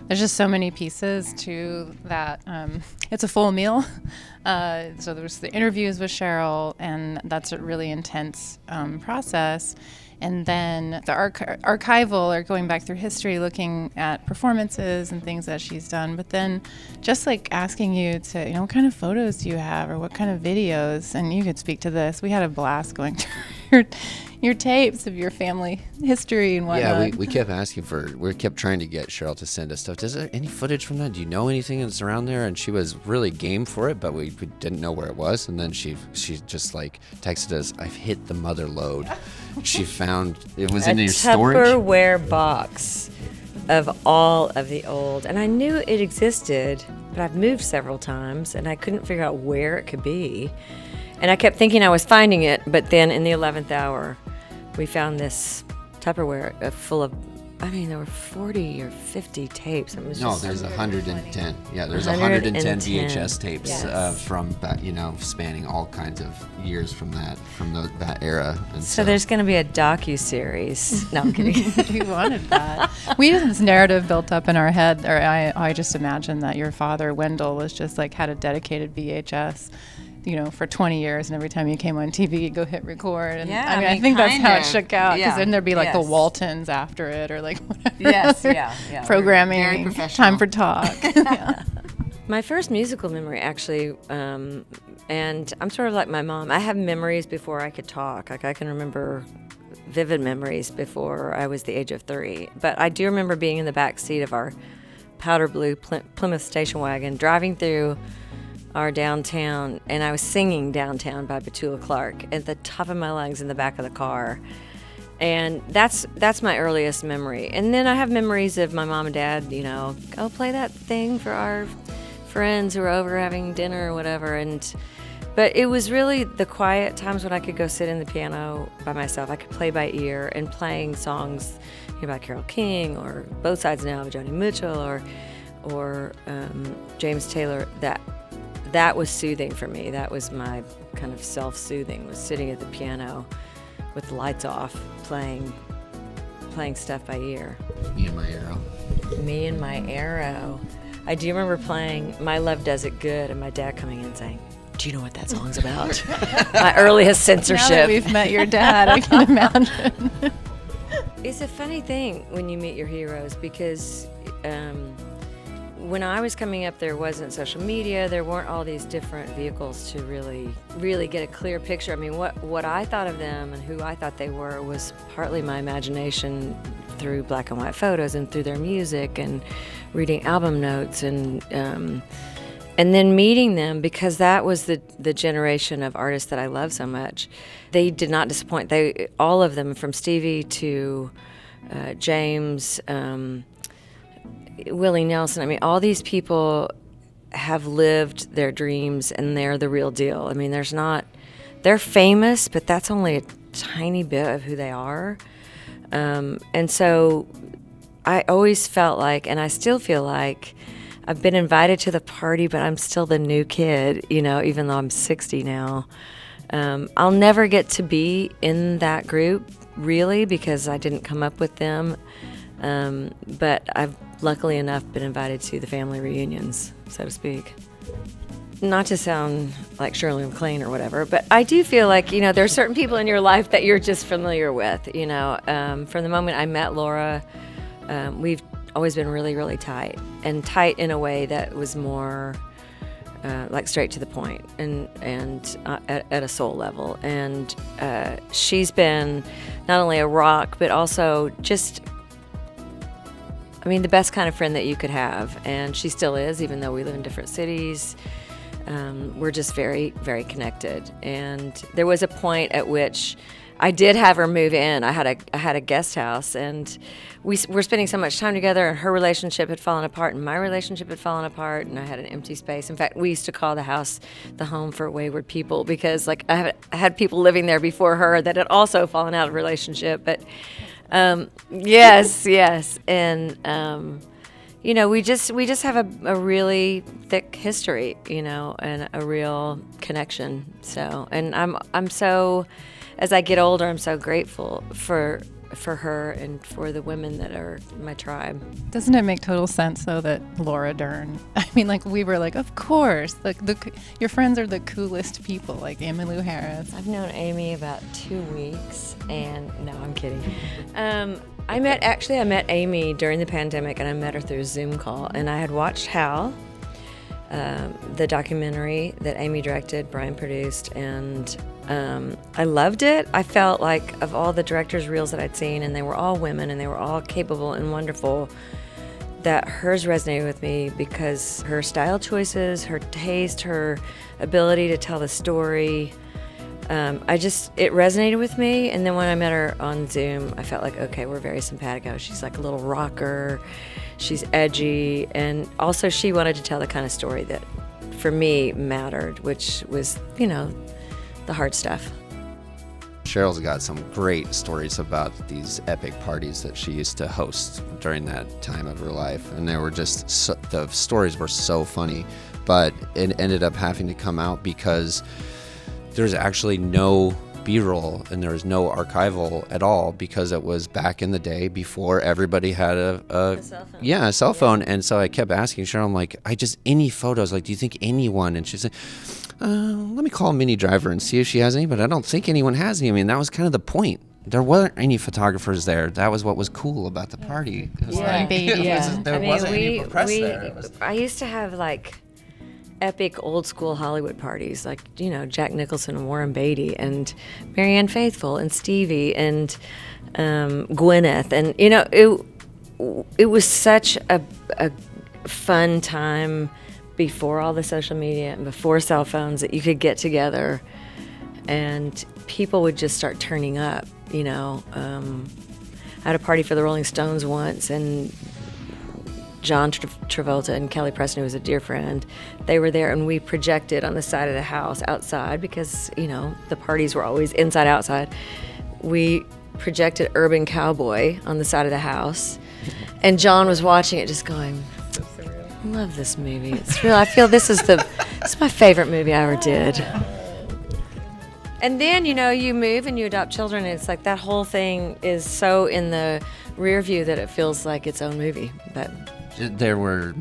there's just so many pieces to that. It's a full meal. So there's the interviews with Sheryl, and that's a really intense process. And then the archival, or going back through history, looking at performances and things that she's done. But then just like asking you to, what kind of photos do you have, or what kind of videos? And you could speak to this. We had a blast going through your tapes of your family history and whatnot. Yeah, we kept asking we kept trying to get Sheryl to send us stuff. Is there any footage from that? Do you know anything that's around there? And she was really game for it, but we didn't know where it was. And then she just like texted us, "I've hit the mother lode." She found it was in your storage. A Tupperware box of all of the old, and I knew it existed, but I've moved several times, and I couldn't figure out where it could be. And I kept thinking I was finding it, but then in the 11th hour, we found this Tupperware full of, there were 40 or 50 tapes. It was there's 110. Yeah, there's 110 VHS tapes from, spanning all kinds of years from that era. And so there's going to be a docu-series. No, I'm kidding. We wanted that. We had this narrative built up in our head, or I just imagined that your father, Wendell, was just like had a dedicated VHS, for 20 years, and every time you came on TV, you'd go hit record. And I think that's how it shook out, because then there'd be like the Waltons after it, or like whatever. Yeah. Programming, very professional. Time for talk. Yeah. My first musical memory, actually, and I'm sort of like my mom. I have memories before I could talk. Like I can remember vivid memories before I was the age of 3. But I do remember being in the back seat of our powder blue Plymouth station wagon, driving through our downtown, and I was singing Downtown by Petula Clark at the top of my lungs in the back of the car. And that's my earliest memory. And then I have memories of my mom and dad, go play that thing for our friends who are over having dinner or whatever. But it was really the quiet times when I could go sit in the piano by myself. I could play by ear, and playing songs by Carole King, or Both Sides Now of Joni Mitchell, or James Taylor. That was soothing for me. That was my kind of self-soothing, was sitting at the piano with the lights off, playing stuff by ear. Me and My Arrow. Me and My Arrow. I do remember playing My Love Does It Good, and my dad coming in saying, "Do you know what that song's about?" My earliest censorship. Now that we've met your dad, I can imagine. It's a funny thing when you meet your heroes, because when I was coming up, there wasn't social media. There weren't all these different vehicles to really get a clear picture. I mean, what I thought of them and who I thought they were was partly my imagination through black and white photos and through their music and reading album notes and then meeting them, because that was the generation of artists that I love so much. They did not disappoint. All of them, from Stevie to James, Willie Nelson. I mean, all these people have lived their dreams, and they're the real deal. I mean, they're famous, but that's only a tiny bit of who they are. And so I always felt like, and I still feel like, I've been invited to the party, but I'm still the new kid, even though I'm 60 now. I'll never get to be in that group, really, because I didn't come up with them. But I've luckily enough been invited to the family reunions, so to speak. Not to sound like Shirley MacLaine or whatever, but I do feel like, there are certain people in your life that you're just familiar with, From the moment I met Laura, we've always been really, really tight, and tight in a way that was more like straight to the point and at a soul level. And she's been not only a rock, but also just, the best kind of friend that you could have. And she still is, even though we live in different cities. We're just very, very connected. And there was a point at which I did have her move in. I had a guest house, and we were spending so much time together, and her relationship had fallen apart, and my relationship had fallen apart, and I had an empty space. In fact, we used to call the house the home for wayward people, because I had people living there before her that had also fallen out of relationship. But yes. And, we just have a really thick history, and a real connection. So, and I'm so as I get older, I'm so grateful for her and for the women that are my tribe. Doesn't it make total sense though that Laura Dern? I mean, like we were like, of course, like your friends are the coolest people, like Emmylou Harris. I've known Amy about 2 weeks, and no, I'm kidding. I met Amy during the pandemic, and I met her through a Zoom call, and I had watched Hal, the documentary that Amy directed, Brian produced, and I loved it. I felt like of all the director's reels that I'd seen, and they were all women, and they were all capable and wonderful, that hers resonated with me because her style choices, her taste, her ability to tell the story, it resonated with me. And then when I met her on Zoom, I felt like, okay, we're very simpatico. She's like a little rocker, she's edgy, and also she wanted to tell the kind of story that for me mattered, which was, the hard stuff. Sheryl's got some great stories about these epic parties that she used to host during that time of her life, and they were just the stories were so funny, but it ended up having to come out because there's actually no B-roll and there was no archival at all, because it was back in the day before everybody had a cell phone. Yeah, a cell phone. And so I kept asking Sheryl, I'm like, any photos, like, do you think anyone? And she's like, let me call Minnie Driver and see if she has any, but I don't think anyone has any. I mean, that was kind of the point. There weren't any photographers there. That was what was cool about the party. It was Yeah. there wasn't any press there. I used to have like epic old school Hollywood parties, like, Jack Nicholson and Warren Beatty and Marianne Faithfull and Stevie and Gwyneth. And, it was such a fun time before all the social media and before cell phones that you could get together and people would just start turning up, I had a party for the Rolling Stones once, and John Travolta and Kelly Preston, who was a dear friend, they were there, and we projected on the side of the house outside because, the parties were always inside, outside. We projected Urban Cowboy on the side of the house, and John was watching it just going, I love this movie. It's real. I feel it's my favorite movie I ever did. And then, you move and you adopt children, and it's like that whole thing is so in the rear view that it feels like its own movie. But there were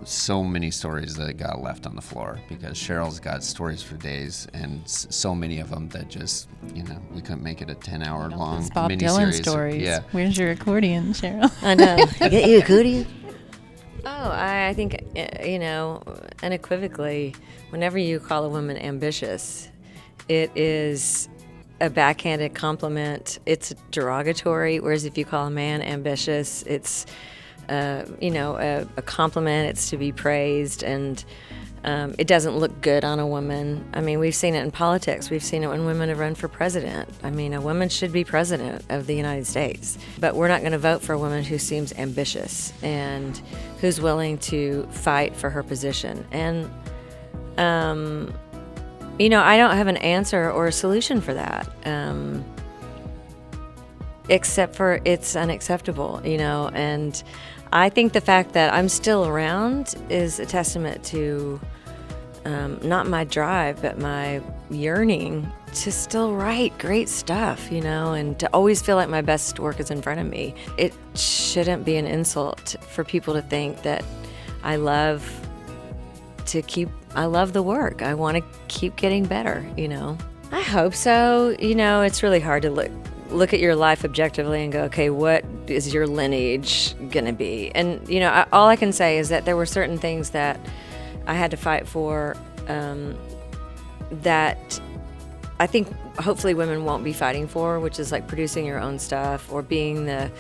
so many stories that got left on the floor because Sheryl's got stories for days, and so many of them that just, we couldn't make it a 10-hour long Bob miniseries. Dylan stories. Yeah. Where's your accordion, Sheryl? I know. Get you accordion? Oh, I think, unequivocally, whenever you call a woman ambitious, it is a backhanded compliment. It's derogatory, whereas if you call a man ambitious, it's, a compliment. It's to be praised, and it doesn't look good on a woman. I mean, we've seen it in politics. We've seen it when women have run for president. I mean, a woman should be president of the United States, but we're not going to vote for a woman who seems ambitious and who's willing to fight for her position. And, I don't have an answer or a solution for that, except for it's unacceptable, and I think the fact that I'm still around is a testament to not my drive, but my yearning to still write great stuff, and to always feel like my best work is in front of me. It shouldn't be an insult for people to think that I love the work. I want to keep getting better, I hope so. It's really hard to look at your life objectively and go, okay, what is your lineage going to be? And, all I can say is that there were certain things that I had to fight for that I think hopefully women won't be fighting for, which is like producing your own stuff or being the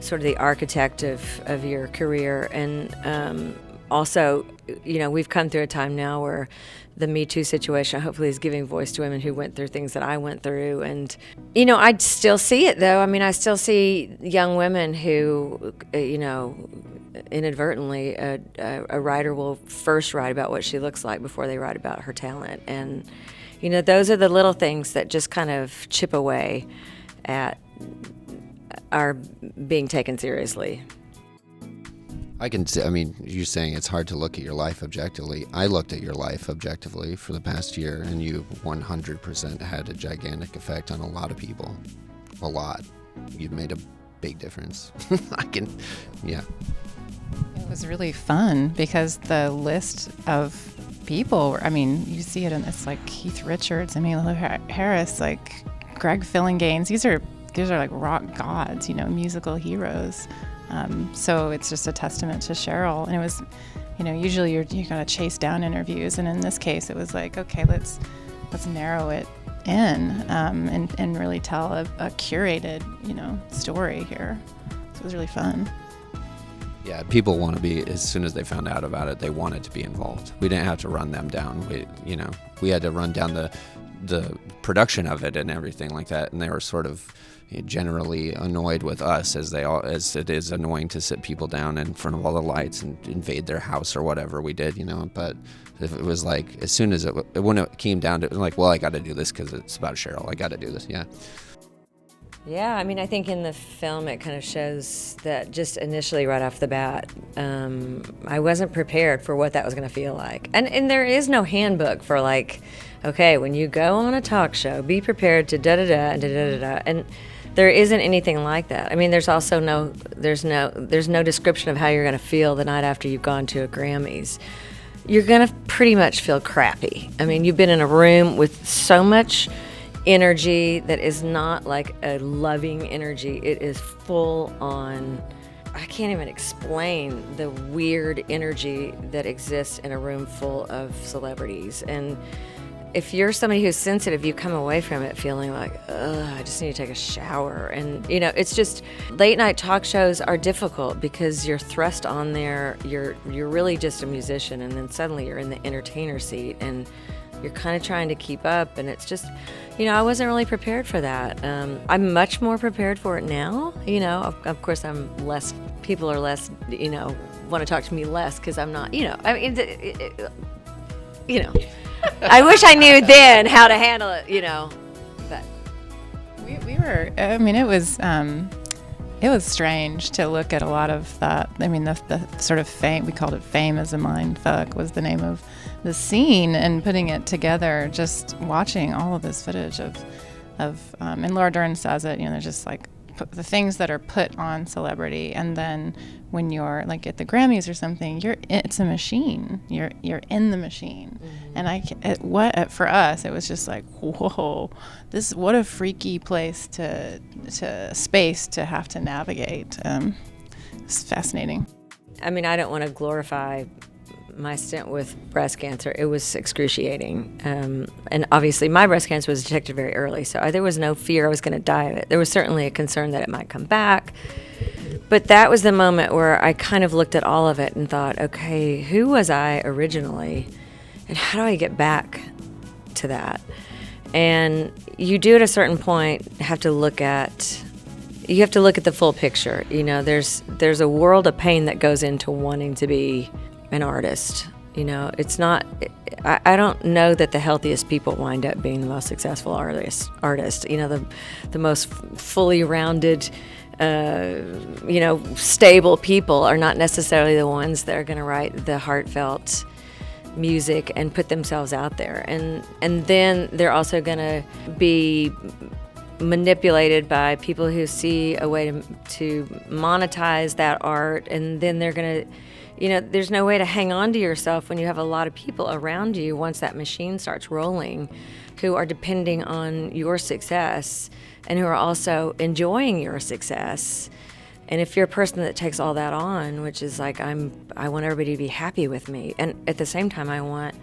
sort of the architect of your career. And also, we've come through a time now where the Me Too situation hopefully is giving voice to women who went through things that I went through. And, I still see it, though. I mean, I still see young women who, inadvertently, a writer will first write about what she looks like before they write about her talent. And, those are the little things that just kind of chip away at our being taken seriously. I can say, I mean, you're saying it's hard to look at your life objectively. I looked at your life objectively for the past year, and you 100% had a gigantic effect on a lot of people. A lot. You've made a big difference. Yeah. It was really fun because the list of people, I mean, you see it, and it's like Keith Richards, Emmylou Harris, like Greg Fillinganes. These are like rock gods, musical heroes. So it's just a testament to Sheryl. And it was, usually you gotta chase down interviews, and in this case, it was like, okay, let's narrow it in, and really tell a curated, story here. So it was really fun. Yeah, people want to be, as soon as they found out about it, they wanted to be involved. We didn't have to run them down. We had to run down the production of it and everything like that, and they were sort of generally annoyed with us, as it is annoying to sit people down in front of all the lights and invade their house or whatever we did, But if it was like, as soon as when it came down to it, like, well, I got to do this because it's about Sheryl. I got to do this, yeah. Yeah, I mean, I think in the film it kind of shows that just initially right off the bat, I wasn't prepared for what that was going to feel like. And there is no handbook for like, okay, when you go on a talk show, be prepared to da-da-da and da-da-da-da. And there isn't anything like that. I mean, there's also there's no description of how you're going to feel the night after you've gone to a Grammys. You're going to pretty much feel crappy. I mean, you've been in a room with so much energy that is not like a loving energy. It is full on, I can't even explain the weird energy that exists in a room full of celebrities. And if you're somebody who's sensitive, you come away from it feeling like, ugh, I just need to take a shower. And it's just, late night talk shows are difficult because you're thrust on there, you're really just a musician, and then suddenly you're in the entertainer seat and you're kind of trying to keep up, and it's just, I wasn't really prepared for that. I'm much more prepared for it now. Of course, people are less, want to talk to me less because I'm not, I mean, I wish I knew then how to handle it, but. We were, I mean, it was strange to look at a lot of that. I mean, the sort of fame, we called it Fame as a Mind Fuck, was the name of the scene, and putting it together, just watching all of this footage of and Laura Dern says it, they're just like the things that are put on celebrity, and then when you're like at the Grammys or something, it's a machine. You're in the machine, and for us, it was just like, whoa, what a freaky place space to have to navigate. It's fascinating. I mean, I don't want to glorify my stint with breast cancer. It was excruciating. And obviously my breast cancer was detected very early, so there was no fear I was going to die of it. There was certainly a concern that it might come back. But that was the moment where I kind of looked at all of it and thought, okay, who was I originally? And how do I get back to that? And you do at a certain point have to look at the full picture. There's a world of pain that goes into wanting to be an artist. It's not, I don't know that the healthiest people wind up being the most successful artists. The most fully rounded, stable people are not necessarily the ones that are going to write the heartfelt music and put themselves out there. And then they're also going to be manipulated by people who see a way to monetize that art, and then they're going to, there's no way to hang on to yourself when you have a lot of people around you once that machine starts rolling who are depending on your success and who are also enjoying your success. And if you're a person that takes all that on, which is like, I want everybody to be happy with me, and at the same time I want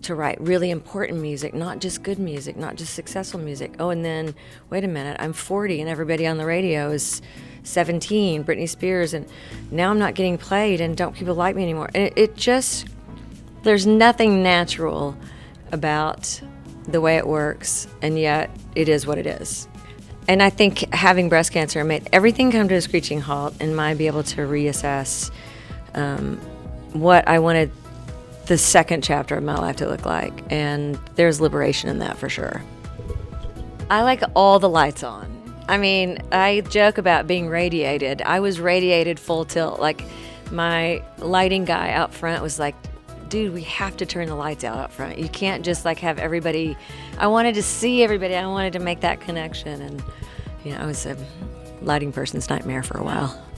to write really important music, not just good music, not just successful music. Oh, and then, wait a minute, I'm 40 and everybody on the radio is 17, Britney Spears, and now I'm not getting played, and don't people like me anymore? And it just, there's nothing natural about the way it works, and yet it is what it is. And I think having breast cancer made everything come to a screeching halt, and my be able to reassess what I wanted the second chapter of my life to look like, and there's liberation in that for sure. I like all the lights on. I mean, I joke about being radiated. I was radiated full tilt. Like my lighting guy out front was like, dude, we have to turn the lights out front. You can't just like have everybody. I wanted to see everybody. I wanted to make that connection. And, it was a lighting person's nightmare for a while.